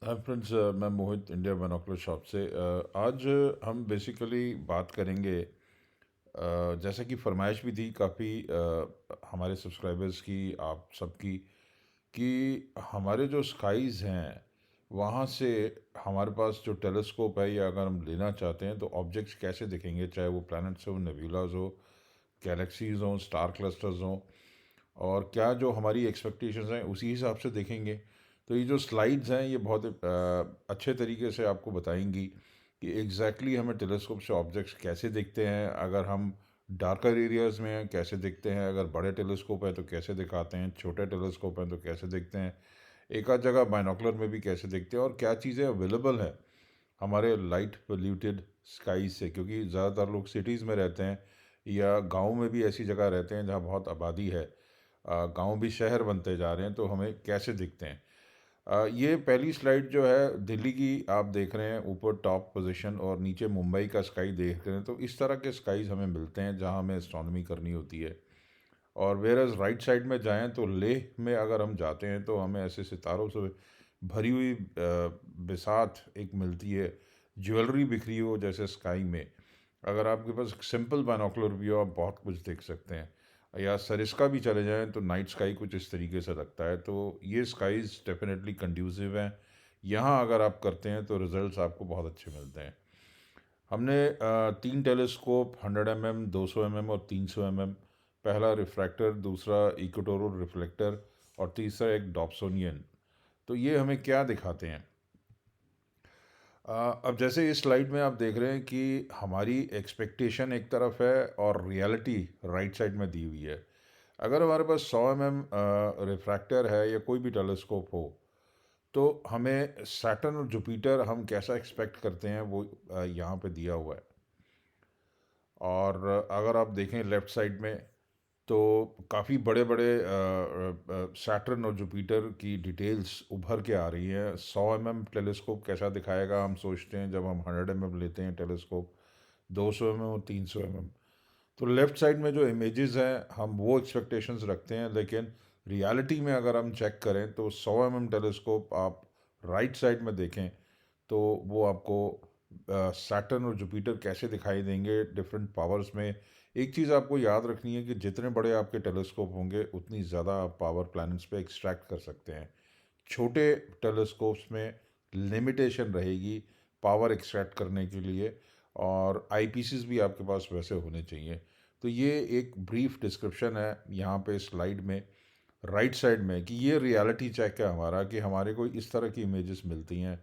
Hi friends, मैं मोहित India binocular shop से। आज हम बेसिकली बात करेंगे, जैसा कि फरमाइश भी थी काफ़ी हमारे सब्सक्राइबर्स की, आप सबकी, कि हमारे जो स्काईज़ हैं वहाँ से हमारे पास जो टेलीस्कोप है या अगर हम लेना चाहते हैं तो ऑब्जेक्ट्स कैसे दिखेंगे, चाहे वो प्लैनेट्स हो, नेब्यूलाज हो, गैलेक्सीज हों, स्टार क्लस्टर्स हों, और क्या जो हमारी एक्सपेक्टेशंस हैं उसी हिसाब से देखेंगे। तो ये जो स्लाइड्स हैं ये बहुत अच्छे तरीके से आपको बताएंगी कि एग्जैक्टली हमें टेलीस्कोप से ऑब्जेक्ट्स कैसे दिखते हैं, अगर हम डार्कर एरियाज़ में हैं कैसे दिखते हैं, अगर बड़े टेलीस्कोप है तो कैसे दिखाते हैं, छोटे टेलीस्कोप हैं तो कैसे दिखते हैं, एक आध जगह बाइनोकुलर में भी कैसे दिखते हैं, और क्या चीज़ें अवेलेबल हैं हमारे लाइट पोल्यूटेड स्काई से, क्योंकि ज़्यादातर लोग सिटीज़ में रहते हैं या गांव में भी ऐसी जगह रहते हैं जहाँ बहुत आबादी है। गांव भी शहर बनते जा रहे हैं, तो हमें कैसे दिखते हैं। ये पहली स्लाइड जो है दिल्ली की आप देख रहे हैं, ऊपर टॉप पोजीशन, और नीचे मुंबई का स्काई देख रहे हैं। तो इस तरह के स्काईज हमें मिलते हैं जहाँ हमें एस्ट्रोनॉमी करनी होती है। और वेरस राइट साइड में जाएं तो लेह में अगर हम जाते हैं तो हमें ऐसे सितारों से भरी हुई बिसात एक मिलती है, ज्वेलरी बिखरी हो जैसे स्काई में। अगर आपके पास सिंपल बाइनोकुलर भी हो आप बहुत कुछ देख सकते हैं। या सरिस्का भी चले जाएं तो नाइट स्काई कुछ इस तरीके से लगता है। तो ये स्काईज डेफिनेटली कंड्यूसिव हैं। यहाँ अगर आप करते हैं तो रिजल्ट्स आपको बहुत अच्छे मिलते हैं। हमने तीन टेलीस्कोप, 100 mm, 200 mm और 300 mm, पहला रिफ्रैक्टर, दूसरा इक्वेटोरल रिफ्लेक्टर और तीसरा एक डॉप्सोनियन। तो ये हमें क्या दिखाते हैं। अब जैसे इस स्लाइड में आप देख रहे हैं कि हमारी एक्सपेक्टेशन एक तरफ है और रियलिटी राइट साइड में दी हुई है। अगर हमारे पास 100 mm रिफ्रैक्टर है या कोई भी टेलीस्कोप हो, तो हमें सैटर्न और जुपिटर हम कैसा एक्सपेक्ट करते हैं वो यहाँ पे दिया हुआ है। और अगर आप देखें लेफ़्ट साइड में तो काफ़ी बड़े बड़े सैटर्न और जुपिटर की डिटेल्स उभर के आ रही हैं। 100 mm टेलीस्कोप कैसा दिखाएगा हम सोचते हैं जब हम 100 mm लेते हैं टेलीस्कोप, 200 mm और 300 mm। तो लेफ़्ट साइड में जो इमेजेस हैं हम वो एक्सपेक्टेशंस रखते हैं, लेकिन रियलिटी में अगर हम चेक करें तो 100 mm टेलीस्कोप आप राइट साइड में देखें तो वो आपको सैटर्न और जुपिटर कैसे दिखाई देंगे डिफरेंट पावर्स में। एक चीज़ आपको याद रखनी है कि जितने बड़े आपके टेलीस्कोप होंगे उतनी ज़्यादा आप पावर प्लैनेट्स पे एक्सट्रैक्ट कर सकते हैं। छोटे टेलीस्कोप्स में लिमिटेशन रहेगी पावर एक्सट्रैक्ट करने के लिए, और आईपीसीस भी आपके पास वैसे होने चाहिए। तो ये एक ब्रीफ डिस्क्रिप्शन है यहाँ पे स्लाइड में राइट साइड में कि ये रियलिटी चेक है हमारा, कि हमारे को इस तरह की इमेजेस मिलती हैं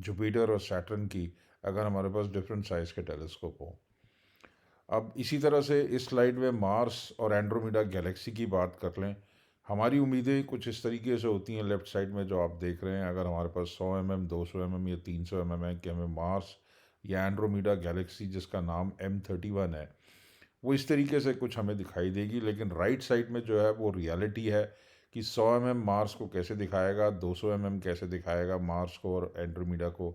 जुपिटर और सैटर्न की, अगर हमारे पास डिफरेंट साइज़ के टेलीस्कोप हो। अब इसी तरह से इस स्लाइड में मार्स और एंड्रोमेडा गैलेक्सी की बात कर लें। हमारी उम्मीदें कुछ इस तरीके से होती हैं लेफ़्ट साइड में जो आप देख रहे हैं। अगर हमारे पास 100 mm, 200 mm या 300 mm है, कि हमें मार्स या एंड्रोमेडा गैलेक्सी जिसका नाम M31 है वो इस तरीके से कुछ हमें दिखाई देगी। लेकिन राइट साइड में जो है वो रियलिटी है कि 100 mm मार्स को कैसे दिखाएगा, 200 mm कैसे दिखाएगा मार्स को और एंड्रोमेडा को,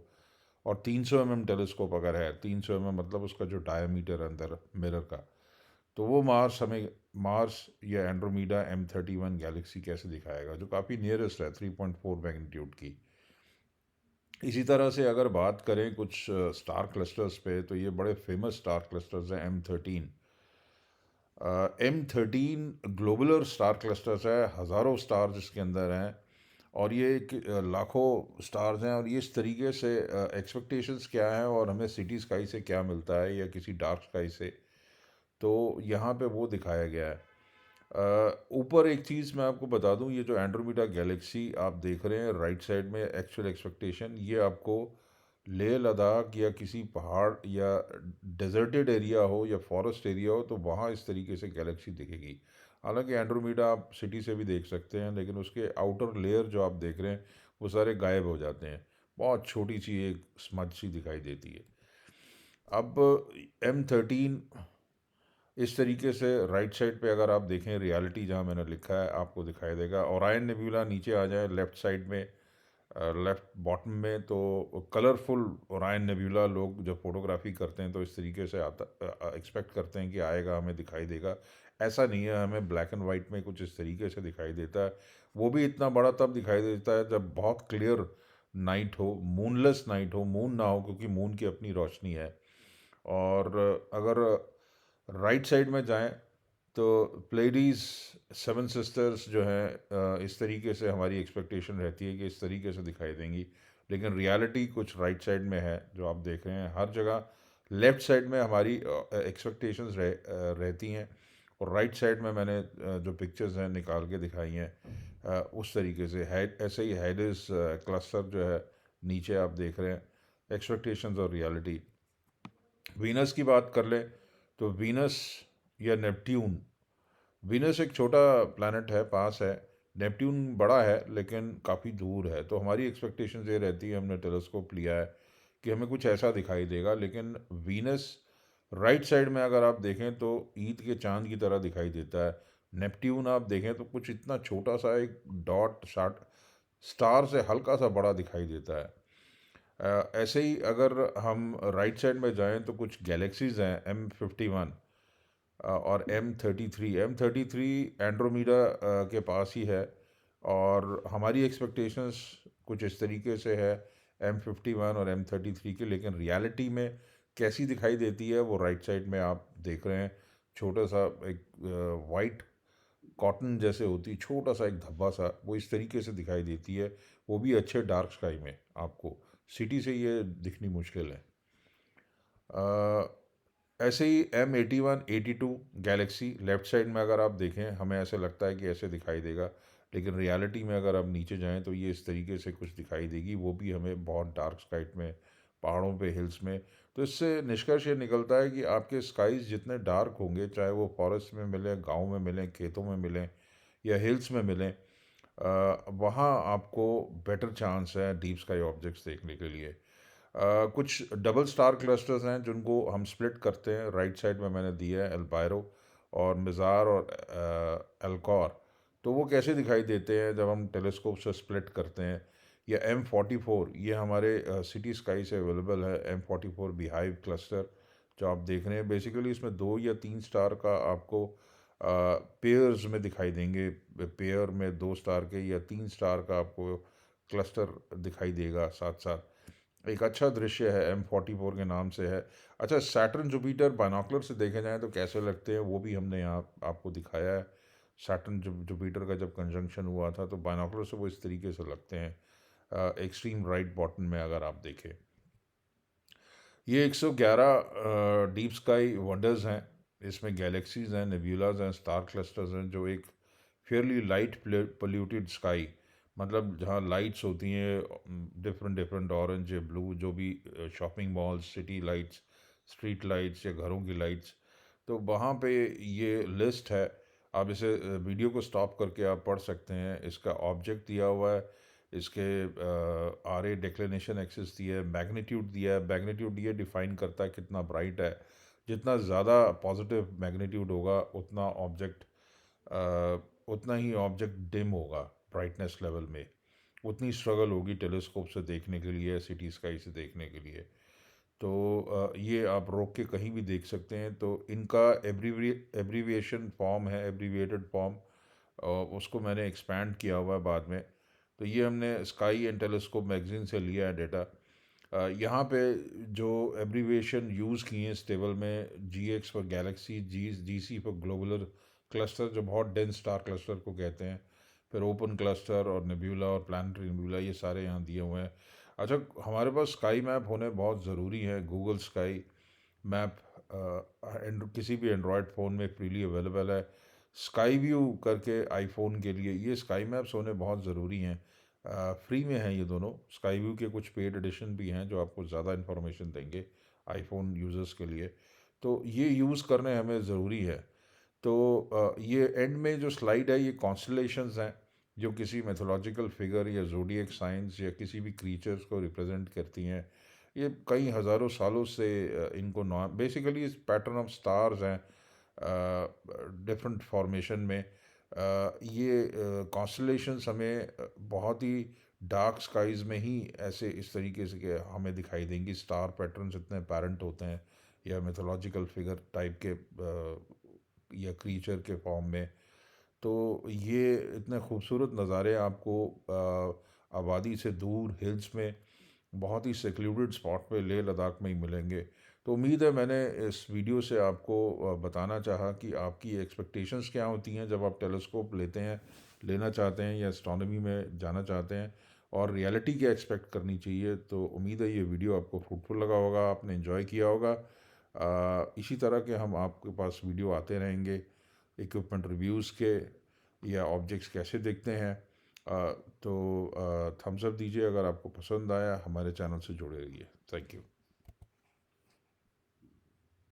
और 300 mm टेलीस्कोप अगर है, 300 mm मतलब उसका जो डायमीटर अंदर मिरर का, तो वो मार्स हमें, मार्स या एंड्रोमीडा M31 गैलेक्सी कैसे दिखाएगा जो काफ़ी नियरेस्ट है 3.4 मैग्नीट्यूड की। इसी तरह से अगर बात करें कुछ स्टार क्लस्टर्स पे, तो ये बड़े फेमस स्टार क्लस्टर्स हैं M13। M13 globular star clusters है, हज़ारों स्टार्स इसके अंदर हैं, और ये एक लाखों स्टार्स हैं। और ये इस तरीके से एक्सपेक्टेशंस क्या हैं और हमें सिटी स्काई से क्या मिलता है या किसी डार्क स्काई से, तो यहाँ पे वो दिखाया गया है। ऊपर एक चीज़ मैं आपको बता दूं, ये जो एंड्रोमेडा गैलेक्सी आप देख रहे हैं राइट साइड में एक्चुअल एक्सपेक्टेशन, ये आपको लेह लद्दाख या किसी पहाड़ या डेजर्टेड एरिया हो या फॉरेस्ट एरिया हो तो वहाँ इस तरीके से गैलेक्सी दिखेगी। हालांकि एंड्रोमेडा आप सिटी से भी देख सकते हैं, लेकिन उसके आउटर लेयर जो आप देख रहे हैं वो सारे गायब हो जाते हैं, बहुत छोटी सी एक स्मज सी दिखाई देती है। अब M13 इस तरीके से राइट साइड पे अगर आप देखें रियलिटी जहाँ मैंने लिखा है आपको दिखाई देगा। ओरायन नेब्यूला नीचे आ जाए लेफ़्ट साइड में, लेफ़्ट बॉटम में, तो कलरफुल ओरायन नेब्यूला लोग जब फोटोग्राफी करते हैं तो इस तरीके से आता एक्सपेक्ट करते हैं कि आएगा, हमें दिखाई देगा। ऐसा नहीं है, हमें ब्लैक एंड वाइट में कुछ इस तरीके से दिखाई देता है। वो भी इतना बड़ा तब दिखाई देता है जब बहुत क्लियर नाइट हो, मूनलेस नाइट हो, मून ना हो, क्योंकि मून की अपनी रोशनी है। और अगर राइट साइड में जाएं तो प्लेडीज, सेवन सिस्टर्स जो हैं, इस तरीके से हमारी एक्सपेक्टेशन रहती है कि इस तरीके से दिखाई देंगी, लेकिन रियलिटी कुछ राइट साइड में है जो आप देख रहे हैं। हर जगह लेफ़्ट साइड में हमारी एक्सपेक्टेशंस रहती हैं, और राइट साइड में मैंने जो पिक्चर्स हैं निकाल के दिखाई हैं, उस तरीके से है। ऐसे ही हाइड्स क्लस्टर जो है नीचे आप देख रहे हैं, एक्सपेक्टेशंस और रियलिटी। वीनस की बात कर लें तो वीनस या नेपट्यून, वीनस एक छोटा प्लैनेट है, पास है। नेपट्यून बड़ा है लेकिन काफ़ी दूर है, तो हमारी एक्सपेक्टेशन ये रहती है, हमने टेलीस्कोप लिया है कि हमें कुछ ऐसा दिखाई देगा, लेकिन वीनस राइट साइड में अगर आप देखें तो ईद के चांद की तरह दिखाई देता है। नेपट्यून आप देखें तो कुछ इतना छोटा सा एक डॉट शार्ट स्टार से हल्का सा बड़ा दिखाई देता है। ऐसे ही अगर हम राइट साइड में जाएं तो कुछ गैलेक्सीज हैं, M51 और M33 एंड्रोमीडा के पास ही है। और हमारी एक्सपेक्टेशंस कुछ इस तरीके से है M51 और M33 की, लेकिन रियलिटी में कैसी दिखाई देती है वो राइट साइड में आप देख रहे हैं। छोटा सा एक वाइट कॉटन जैसे होती, छोटा सा एक धब्बा सा, वो इस तरीके से दिखाई देती है। वो भी अच्छे डार्क स्काई में, आपको सिटी से ये दिखनी मुश्किल है। ऐसे ही M81 82 गैलेक्सी लेफ़्ट साइड में अगर आप देखें, हमें ऐसे लगता है कि ऐसे दिखाई देगा, लेकिन रियलिटी में अगर आप नीचे जाएं तो ये इस तरीके से कुछ दिखाई देगी। वो भी हमें बहुत डार्क स्काइट में, पहाड़ों पे, हिल्स में। तो इससे निष्कर्ष ये निकलता है कि आपके स्काईज जितने डार्क होंगे, चाहे वो फॉरेस्ट में मिलें, गांव में मिलें, खेतों में मिलें या हिल्स में मिलें, वहाँ आपको बेटर चांस है डीप स्काई ऑब्जेक्ट्स देखने के लिए। कुछ डबल स्टार क्लस्टर्स हैं जिनको हम स्प्लिट करते हैं, राइट साइड में मैंने दिया है एल्बायरो और मिज़ार और एल्कॉर। तो वो कैसे दिखाई देते हैं जब हम टेलीस्कोप से स्प्लिट करते हैं। या M44, ये हमारे सिटी स्काई से अवेलेबल है, M44 बिहाइव क्लस्टर जो आप देख रहे हैं। बेसिकली इसमें 2 या 3 स्टार का आपको पेयर्स में दिखाई देंगे, पेयर में 2 स्टार के या 3 स्टार का आपको क्लस्टर दिखाई देगा साथ साथ। एक अच्छा दृश्य है, M44 के नाम से है। अच्छा, सैटर्न जुपिटर बाइनोकुलर से देखे जाएं तो कैसे लगते हैं, वो भी हमने यहाँ आपको दिखाया है। सैटर्न जुपिटर का जब कंजंक्शन हुआ था तो बाइनोकुलर से वो इस तरीके से लगते हैं, एक्सट्रीम राइट बॉटम में अगर आप देखें। ये 111 डीप स्काई वंडर्स हैं। इसमें गैलेक्सीज हैं, नेब्यूलाज हैं, स्टार क्लस्टर्स हैं, जो एक फेयरली लाइट पोल्यूटेड स्काई, मतलब जहाँ लाइट्स होती हैं डिफरेंट डिफरेंट, ऑरेंज या ब्लू, जो भी shopping malls, city lights, street lights या घरों की लाइट्स, तो वहाँ पे ये लिस्ट है। आप इसे वीडियो को स्टॉप करके आप पढ़ सकते हैं। इसका ऑब्जेक्ट दिया हुआ है, इसके RA डिक्लिनेशन एक्सिस दिया है, मैग्नीट्यूड दिया है। मैग्नीट्यूड ये डिफाइन करता है कितना ब्राइट है। जितना ज़्यादा पॉजिटिव मैग्नीट्यूड होगा उतना ही ऑब्जेक्ट डिम होगा ब्राइटनेस लेवल में, उतनी स्ट्रगल होगी टेलीस्कोप से देखने के लिए, सिटी स्काई से देखने के लिए। तो ये आप रोक के कहीं भी देख सकते हैं। तो इनका एब्रीविएशन फॉर्म है, एब्रीविएटेड फॉर्म, उसको मैंने एक्सपैंड किया हुआ है बाद में। तो ये हमने स्काई एंड टेलीस्कोप मैगजीन से लिया है डेटा। यहाँ पे जो एब्रीविएशन यूज़ किए हैं इस टेबल में, GX for Galaxy, GC for globular cluster, जो बहुत डेंस स्टार क्लस्टर को कहते हैं, फिर ओपन क्लस्टर और नेब्यूला और प्लानिटरी नेब्यूला, ये सारे यहाँ दिए हुए हैं। अच्छा, हमारे पास स्काई मैप होने बहुत ज़रूरी है। गूगल स्काई मैप किसी भी एंड्रॉयड फ़ोन में फ्रीली अवेलेबल है। स्काई व्यू करके आईफोन के लिए, ये स्काई मैप्स होने बहुत ज़रूरी हैं। फ्री में हैं ये दोनों। स्काई व्यू के कुछ पेड एडिशन भी हैं जो आपको ज़्यादा इन्फॉर्मेशन देंगे आईफोन यूज़र्स के लिए, तो ये यूज़ करने हमें ज़रूरी है। तो ये एंड में जो स्लाइड है, ये कॉन्स्टलेशंस हैं जो किसी मैथोलॉजिकल फिगर या ज़ोडिएक साइंस या किसी भी क्रीचर्स को रिप्रेजेंट करती हैं। ये कई हज़ारों सालों से इनको नॉन, बेसिकली इस पैटर्न ऑफ स्टार्स हैं डिफरेंट फॉर्मेशन में। ये कॉन्स्टलेशंस हमें बहुत ही डार्क स्काइज़ में ही ऐसे इस तरीके से कि हमें दिखाई देंगी। स्टार पैटर्न्स इतने पैरेंट होते हैं या मैथोलॉजिकल फिगर टाइप के या क्रीचर के फॉर्म में। तो ये इतने खूबसूरत नज़ारे आपको आबादी से दूर हिल्स में बहुत ही सेक्लूडेड स्पॉट पे लेह लद्दाख में ही मिलेंगे। तो उम्मीद है मैंने इस वीडियो से आपको बताना चाहा कि आपकी एक्सपेक्टेशंस क्या होती हैं जब आप टेलीस्कोप लेना चाहते हैं या एस्ट्रोनॉमी में जाना चाहते हैं, और रियलिटी क्या एक्सपेक्ट करनी चाहिए। तो उम्मीद है ये वीडियो आपको फ्रूटफुल लगा होगा, आपने एंजॉय किया होगा। इसी तरह के हम आपके पास वीडियो आते रहेंगे इक्विपमेंट रिव्यूज़ के, या ऑब्जेक्ट्स कैसे दिखते हैं। तो थम्स अप दीजिए अगर आपको पसंद आया, हमारे चैनल से जुड़े रहिए। Thank you.